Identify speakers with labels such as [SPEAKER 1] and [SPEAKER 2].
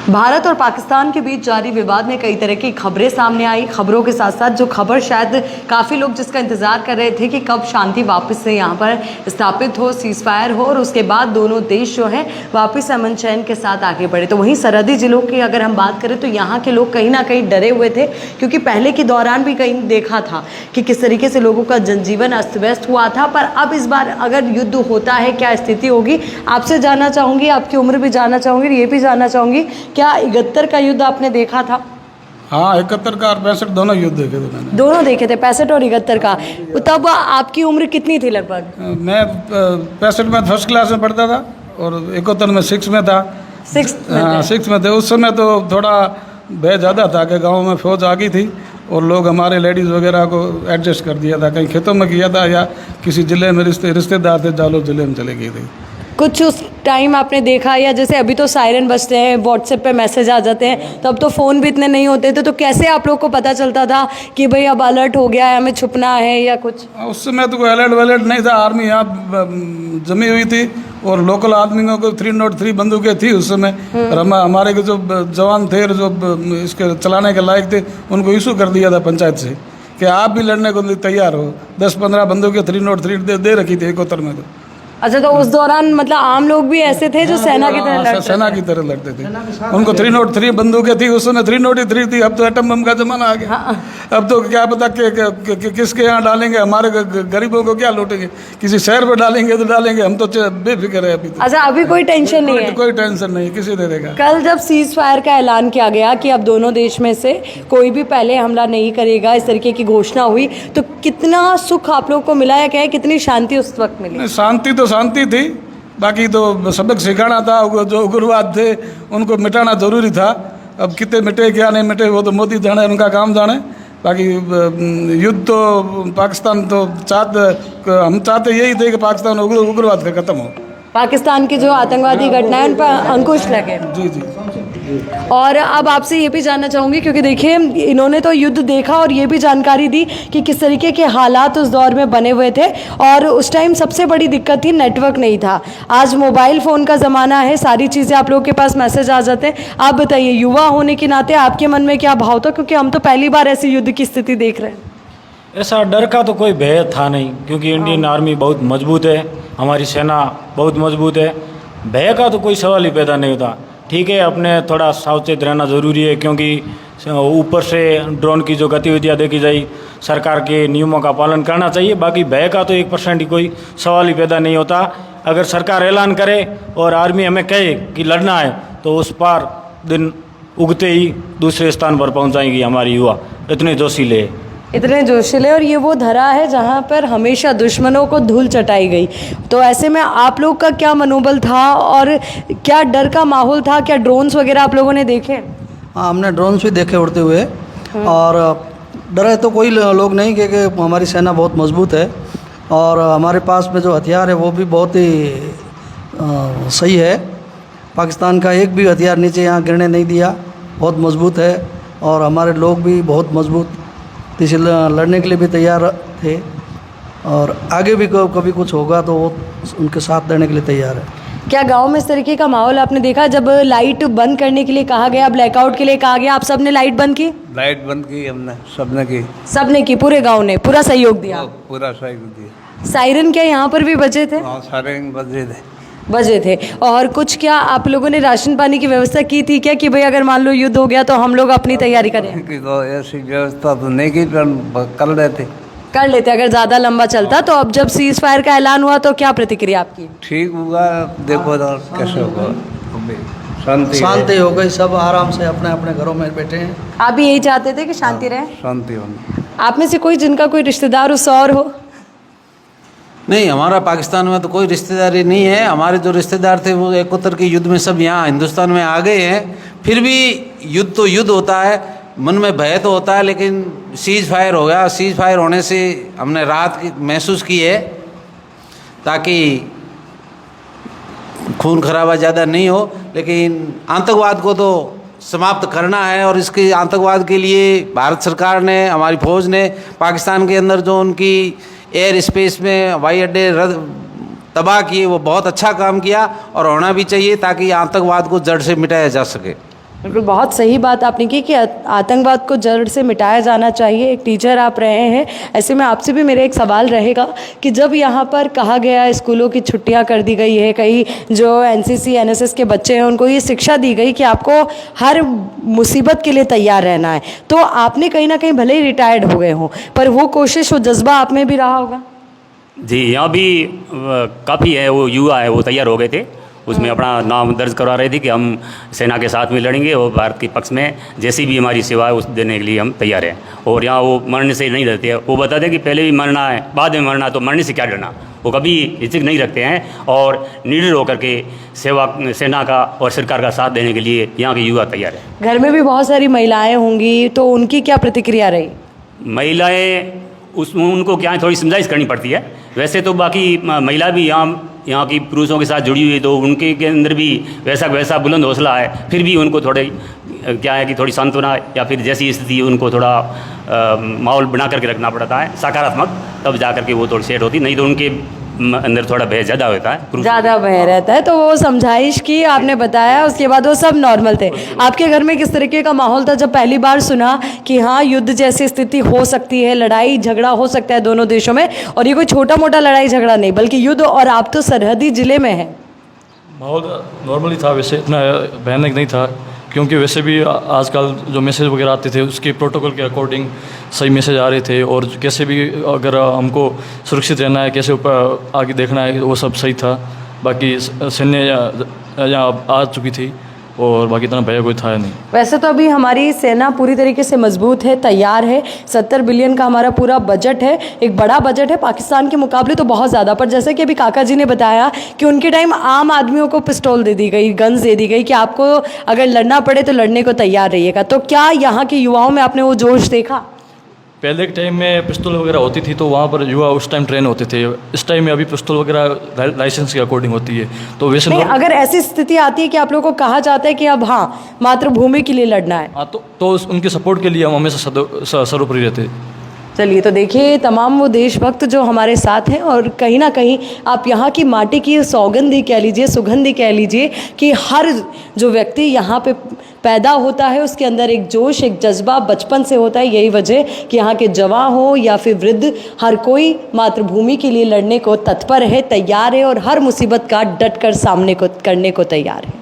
[SPEAKER 1] भारत और पाकिस्तान के बीच जारी विवाद में कई तरह की खबरें सामने आई। खबरों के साथ साथ जो खबर शायद काफ़ी लोग जिसका इंतजार कर रहे थे कि कब शांति वापस से यहाँ पर स्थापित हो, सीज फायर हो और उसके बाद दोनों देश जो है वापस अमन चैन के साथ आगे बढ़े। तो वहीं सरहदी जिलों की अगर हम बात करें तो यहाँ के लोग कहीं ना कहीं डरे हुए थे, क्योंकि पहले के दौरान भी कहीं देखा था कि किस तरीके से लोगों का जनजीवन अस्त व्यस्त हुआ था। पर अब इस बार अगर युद्ध होता है, क्या स्थिति होगी, आपसे जानना चाहूँगी, आपकी उम्र भी जानना चाहूँगी, ये भी जानना चाहूँगी क्या 71 का युद्ध आपने देखा था?
[SPEAKER 2] हाँ, 71 का और 65 दोनों युद्ध देखे थे मैंने।
[SPEAKER 1] दोनों देखे थे, 65 और 71 का। तब आपकी उम्र कितनी थी लगभग?
[SPEAKER 2] मैं 65 में फर्स्ट क्लास में पढ़ता था और 71 में 6 में था। 6 में थे। उस समय तो थोड़ा भय ज़्यादा था कि गांव में फौज आ गई थी और लोग हमारे लेडीज़ वगैरह को एडजस्ट कर दिया था, कहीं खेतों में किया था या किसी ज़िले में रिश्तेदार थे, जालोर ज़िले में चले गए थे।
[SPEAKER 1] कुछ उस टाइम आपने देखा, या जैसे अभी तो सायरन बजते हैं, व्हाट्सएप पे मैसेज आ जाते हैं, तब तो फ़ोन भी इतने नहीं होते थे, तो कैसे आप लोग को पता चलता था कि भाई अब अलर्ट हो गया है, हमें छुपना है या कुछ?
[SPEAKER 2] उस समय तो कोई अलर्ट वलर्ट नहीं था। आर्मी यहाँ जमी हुई थी और लोकल आदमियों को 303 बंदूकें थी उस समय। और हमारे जो जवान थे जो इसके चलाने के लायक थे उनको इशू कर दिया था पंचायत से कि आप भी लड़ने को तैयार हो। 10-15 बंदूकें 303 दे रखी थी 71 में। तो
[SPEAKER 1] अच्छा, तो उस दौरान मतलब आम लोग भी ऐसे थे जो सेना की तरह लड़ते थे?
[SPEAKER 2] उनको 303 बंदूकें थी उस समय, 303 थी। अब तो एटम बम का जमाना आ गया। अब तो क्या पता कि किसके यहाँ डालेंगे, हमारे गरीबों को क्या लूटेंगे, किसी शहर पर डालेंगे तो डालेंगे, हम तो बेफिक्र है अभी तो।
[SPEAKER 1] अच्छा, अभी कोई टेंशन नहीं है?
[SPEAKER 2] कोई टेंशन नहीं, किसी दे देगा।
[SPEAKER 1] कल जब सीज फायर का ऐलान किया गया कि अब दोनों देश में से कोई भी पहले हमला नहीं करेगा, इस तरीके की घोषणा हुई, तो कितना सुख आप लोग को मिला है, क्या कितनी शांति उस वक्त मिली?
[SPEAKER 2] शांति तो शांति थी, बाकी तो सबक सिखाना था। जो उग्रवाद थे उनको मिटाना जरूरी था। अब कितने मिटे क्या नहीं मिटे वो तो मोदी जाने, उनका काम जाने। बाकी युद्ध तो पाकिस्तान तो हम चाहते यही थे कि पाकिस्तान उग्रवाद का खत्म हो,
[SPEAKER 1] पाकिस्तान की जो आतंकवादी घटनाएं उन पर अंकुश लगे।
[SPEAKER 2] जी जी।
[SPEAKER 1] और अब आपसे ये भी जानना चाहूँगी, क्योंकि देखिए इन्होंने तो युद्ध देखा और ये भी जानकारी दी कि किस तरीके के हालात उस दौर में बने हुए थे, और उस टाइम सबसे बड़ी दिक्कत थी नेटवर्क नहीं था। आज मोबाइल फ़ोन का ज़माना है, सारी चीज़ें आप लोगों के पास मैसेज आ जाते हैं। आप बताइए, युवा होने के नाते आपके मन में क्या भाव था, क्योंकि हम तो पहली बार ऐसे युद्ध की स्थिति देख रहे हैं?
[SPEAKER 3] ऐसा डर का तो कोई भय था नहीं, क्योंकि इंडियन आर्मी बहुत मजबूत है, हमारी सेना बहुत मजबूत है। भय का तो कोई सवाल ही पैदा नहीं होता। ठीक है, अपने थोड़ा सावचेत रहना ज़रूरी है, क्योंकि ऊपर से ड्रोन की जो गतिविधियाँ देखी जाए, सरकार के नियमों का पालन करना चाहिए। बाकी भय का तो 1% ही कोई सवाल ही पैदा नहीं होता। अगर सरकार ऐलान करे और आर्मी हमें कहे कि लड़ना है, तो उस पार दिन उगते ही दूसरे स्थान पर पहुँच जाएंगी हमारी युवा, इतने जोशीले
[SPEAKER 1] इतने जोशीले। और ये वो धरा है जहाँ पर हमेशा दुश्मनों को धूल चटाई गई। तो ऐसे में आप लोग का क्या मनोबल था और क्या डर का माहौल था? क्या ड्रोन्स वगैरह आप लोगों ने देखे?
[SPEAKER 4] हाँ, हमने ड्रोन्स भी देखे उड़ते हुए। और डरे तो कोई लोग नहीं, क्योंकि हमारी सेना बहुत मजबूत है और हमारे पास में जो हथियार है वो भी बहुत ही सही है। पाकिस्तान का एक भी हथियार नीचे यहाँ गिरने नहीं दिया, बहुत मजबूत है। और हमारे लोग भी बहुत मजबूत इसे लड़ने के लिए भी तैयार थे, और आगे भी कभी कुछ होगा तो वो उनके साथ देने के लिए तैयार है।
[SPEAKER 1] क्या गांव में इस तरीके का माहौल आपने देखा? जब लाइट बंद करने के लिए कहा गया, ब्लैकआउट के लिए कहा गया, आप सबने लाइट बंद की?
[SPEAKER 5] लाइट बंद की हमने, सबने की,
[SPEAKER 1] पूरे गांव ने पूरा सहयोग दिया?
[SPEAKER 5] पूरा सहयोग दिया।
[SPEAKER 1] सायरन क्या यहाँ पर भी बजे थे?
[SPEAKER 5] हाँ, सायरन
[SPEAKER 1] बजे थे। और कुछ क्या आप लोगों ने राशन पानी की व्यवस्था की थी क्या, कि भाई अगर मान लो युद्ध हो गया तो हम लोग अपनी तैयारी करें?
[SPEAKER 5] तो ऐसी व्यवस्था तो नहीं की, पर कर लेते
[SPEAKER 1] अगर ज़्यादा लंबा चलता। तो अब जब सीज फायर का ऐलान हुआ तो क्या प्रतिक्रिया आपकी?
[SPEAKER 5] ठीक होगा, देखो कैसे होगा,
[SPEAKER 4] शांति हो गई, सब आराम से अपने अपने घरों में बैठे हैं।
[SPEAKER 1] आप भी यही चाहते थे कि शांति रहे?
[SPEAKER 5] शांति होनी।
[SPEAKER 1] आप में से कोई जिनका कोई रिश्तेदार उस और हो?
[SPEAKER 6] नहीं, हमारा पाकिस्तान में तो कोई रिश्तेदारी नहीं है। हमारे जो रिश्तेदार थे वो 71 के युद्ध में सब यहाँ हिंदुस्तान में आ गए हैं। फिर भी युद्ध तो युद्ध होता है, मन में भय तो होता है, लेकिन सीज फायर हो गया। सीज फायर होने से हमने राहत महसूस की है, ताकि खून खराबा ज़्यादा नहीं हो। लेकिन आतंकवाद को तो समाप्त करना है, और इसके आतंकवाद के लिए भारत सरकार ने, हमारी फ़ौज ने पाकिस्तान के अंदर जो उनकी एयर स्पेस में हवाई अड्डे तबाह किए, वो बहुत अच्छा काम किया और होना भी चाहिए, ताकि आतंकवाद को जड़ से मिटाया जा सके।
[SPEAKER 1] बिल्कुल, बहुत सही बात आपने की कि आतंकवाद को जड़ से मिटाया जाना चाहिए। एक टीचर आप रहे हैं, ऐसे में आपसे भी मेरा एक सवाल रहेगा कि जब यहाँ पर कहा गया स्कूलों की छुट्टियाँ कर दी गई है, कई जो एनसीसी एनएसएस के बच्चे हैं उनको ये शिक्षा दी गई कि आपको हर मुसीबत के लिए तैयार रहना है, तो आपने कहीं ना कहीं भले ही रिटायर्ड हो गए हों पर वो कोशिश, वो जज्बा आप में भी रहा होगा।
[SPEAKER 7] जी, यहाँ भी काफ़ी है वो युवा है वो तैयार हो गए थे, उसमें अपना नाम दर्ज करवा रहे थे कि हम सेना के साथ में लड़ेंगे और भारत के पक्ष में जैसी भी हमारी सेवा है उस देने के लिए हम तैयार हैं। और यहाँ वो मरने से नहीं डरते हैं, वो बताते हैं कि पहले भी मरना है बाद में मरना, तो मरने से क्या डरना। वो कभी हिचक नहीं रखते हैं और निडर होकर के सेना का और सरकार का साथ देने के लिए यहाँ के युवा तैयार है।
[SPEAKER 1] घर में भी बहुत सारी महिलाएं होंगी, तो उनकी क्या प्रतिक्रिया रही?
[SPEAKER 7] महिलाएं उनको क्या है थोड़ी समझाइश करनी पड़ती है। वैसे तो बाकी महिला भी यहाँ की पुरुषों के साथ जुड़ी हुई, तो उनके के अंदर भी वैसा बुलंद हौसला है, फिर भी उनको थोड़े क्या है कि थोड़ी सांत्वना या फिर जैसी स्थिति उनको थोड़ा माहौल बना करके रखना पड़ता है सकारात्मक, तब जा करके वो थोड़ी सेट होती, नहीं तो उनके अंदर थोड़ा भय ज़्यादा होता है,
[SPEAKER 1] ज़्यादा भय रहता है। तो वो समझाइश की आपने बताया, उसके बाद वो सब नॉर्मल थे। आपके घर में किस तरीके का माहौल था जब पहली बार सुना कि हाँ युद्ध जैसी स्थिति हो सकती है, लड़ाई झगड़ा हो सकता है दोनों देशों में, और ये कोई छोटा मोटा लड़ाई झगड़ा नहीं बल्कि युद्ध, और आप तो सरहदी जिले में हैं?
[SPEAKER 8] माहौल नॉर्मली था, वैसे इतना भयानक नहीं था, क्योंकि वैसे भी आजकल जो मैसेज वगैरह आते थे उसके प्रोटोकॉल के अकॉर्डिंग सही मैसेज आ रहे थे, और कैसे भी अगर हमको सुरक्षित रहना है, कैसे ऊपर आगे देखना है, वो सब सही था। बाकी सैन्य यहाँ आ चुकी थी और बाकी इतना भय कोई था नहीं।
[SPEAKER 1] वैसे तो अभी हमारी सेना पूरी तरीके से मजबूत है, तैयार है। 70 बिलियन का हमारा पूरा बजट है, एक बड़ा बजट है पाकिस्तान के मुकाबले तो बहुत ज़्यादा। पर जैसे कि अभी काका जी ने बताया कि उनके टाइम आम आदमियों को पिस्तौल दे दी गई, गन्स दे दी गई कि आपको अगर लड़ना पड़े तो लड़ने को तैयार रहिएगा। तो क्या यहाँ के युवाओं में आपने वो जोश देखा?
[SPEAKER 8] पहले के टाइम में पिस्तौल वगैरह होती थी तो वहाँ पर युवा उस टाइम ट्रेन होते थे। इस टाइम में अभी पिस्तौल वगैरह लाइसेंस के अकॉर्डिंग होती है, तो वैसे
[SPEAKER 1] नहीं, अगर ऐसी स्थिति आती है कि आप लोगों को कहा जाता है कि अब हाँ मातृभूमि के लिए लड़ना है,
[SPEAKER 8] हाँ, तो उनके सपोर्ट के लिए हम हमेशा सर्वोपरि रहते।
[SPEAKER 1] चलिए, तो देखिए तमाम वो देशभक्त जो हमारे साथ हैं, और कहीं ना कहीं आप यहाँ की माटी की सौगंधी कह लीजिए, सुगंधी कह लीजिए, कि हर जो व्यक्ति यहाँ पे पैदा होता है उसके अंदर एक जोश, एक जज्बा बचपन से होता है। यही वजह कि यहाँ के जवान हो या फिर वृद्ध, हर कोई मातृभूमि के लिए लड़ने को तत्पर है, तैयार है, और हर मुसीबत का डट कर सामने को करने को तैयार है।